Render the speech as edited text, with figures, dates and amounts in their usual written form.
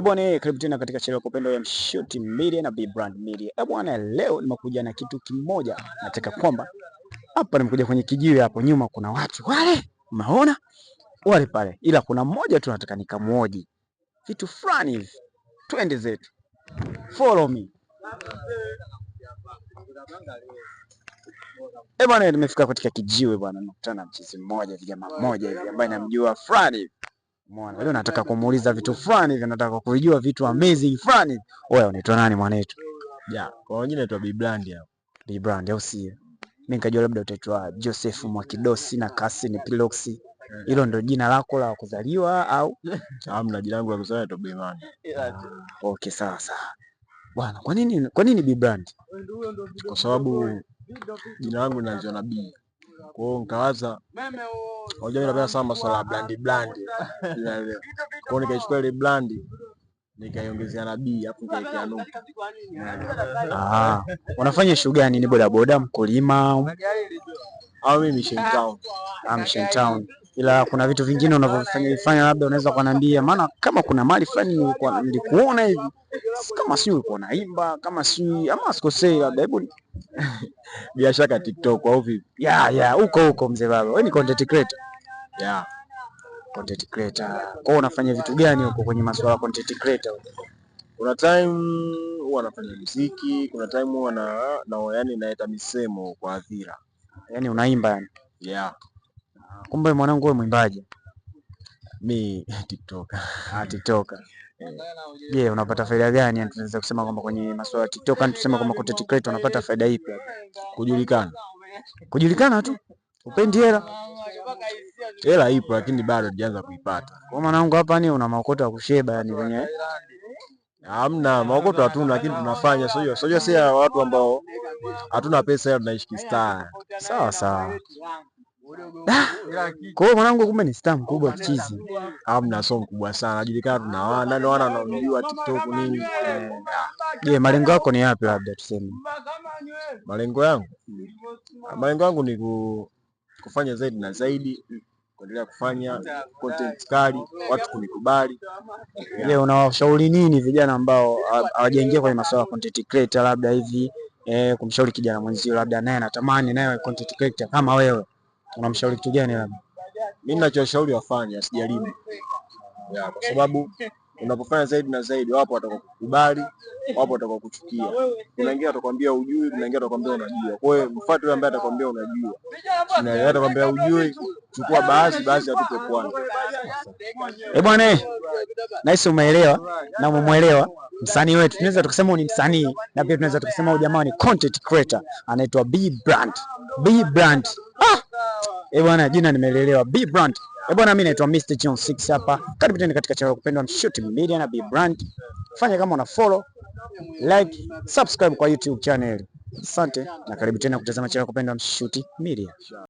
Bwana, karibu tena katika channel kupendwa ya Mshuti Media na B Brand Media. Bwana, leo nimekuja na kitu kimoja. Nataka kwamba hapa nimekuja kwenye kijiwe, hapo nyuma kuna watu wale, umeona wale pale, ila kuna mmoja tu nataka nikamuoji vitu fulani hivi. Twende zetu, follow me. Bwana, nimefika katika kijiwe bwana, nakutana na mchizi mmoja, jamaa mmoja hivi ambaye namjua fulani hivi. Mwana, leo nataka kumuuliza vitu fulani hivi, nataka kujua vitu amazing fulani. Wewe unaitwa nani mwanetu? Ja, kwa wengine naitwa B Brand hapo. B Brand au si? Mimi nikajua labda utaitwa Joseph Mwakidosi na Kasini Pilox. Hilo ndio jina lako la kuzaliwa au? Hamna, jina langu la kuzaliwa naitwa B Brand. Okay, sawa sawa. Bwana, kwa nini B Brand? Kwa sababu jina langu linaanza na B. Kwa hiyo nikawaza hoja napenda sana masuala ya brand. Unaelewa? Kwa hiyo nikaichukua ile brand nikaiongezea na B hapo nikaiwekea nukta. Unafanya shughuli gani? Ni boda boda, mkulima au mimi Mission Town? Mission Town. Ila kuna vitu vingine unavyofanya labda unaweza kuniambia, maana kama kuna mali fulani nilikuona hivi kama si ulikuwa unaimba kama si ama sikosei, labda hebu biashara TikTok au vipi? Huko mzee baba. Wewe ni content creator? Content creator. Kwa hiyo unafanya vitu gani huko kwenye masuala ya content creator? Kuna time huwa nafanya muziki, kuna time huwa yani naeta misemo kwa hadhira. Yaani unaimba yani? Kumbe mwanangu wewe mwimbaji. Mi TikToker. TikToker. Je, unapata faida gani? Yani tunaweza kusema kwamba kwenye masuala ya TikTok tuseme kwamba content creator unapata faida ipi? Kujulikana tu. Upendi hela? Hela ipo lakini bado sijaanza kuipata. Kwa mwanangu hapa ni una maokoto ya kusheba yani kwenye. Hamna maokoto hatuna, lakini tunafanya sio si watu ambao hatuna pesa ya tunaishi kistar. Sawa. Kwa hiyo mwanangu kumbe ni star mkubwa kichizi. Hamna, sio mkubwa sana. Najulikana wana wanaojua TikTok nini. Je, malengo yako ni yapi labda tuseme? Malengo yangu ni kufanya zaidi na zaidi, kuendelea kufanya content kali, watu kunikubali. Je, unawashauri nini vijana ambao hawajaingia kwenye masuala ya content creator labda hivi, kumshauri kijana mwenzio labda naye anatamani naye content creator kama wewe? Unamshauri kitu gani labda? Mimi ninachoshauri wafanye asijaribu. Kwa sababu unapofanya zaidi na zaidi, wapo watakukubali, wapo watakuchukia. Kuna wengine watakwambia hujui, kuna wengine watakwambia unajua. Kwa hiyo mfuate yule ambaye atakwambia unajua. Na yeye atakwambia hujui, chukua basi atupe kwanza. Bwana, nice, umeelewa na umemuelewa msanii wetu. Tunaweza tukasema ni msanii na pia tunaweza tukasema huyu jamaa ni content creator, anaitwa B Brand. B Brand. Bwana, jina nimeelewa, B Brand. Bwana, mimi naitwa Mr. John 6 hapa. Karibu tena katika channel kupendwa Mshuti Media na B Brand. Fanya kama una follow, like, subscribe kwa YouTube channel. Asante na karibu tena kutazama channel kupendwa Mshuti Media.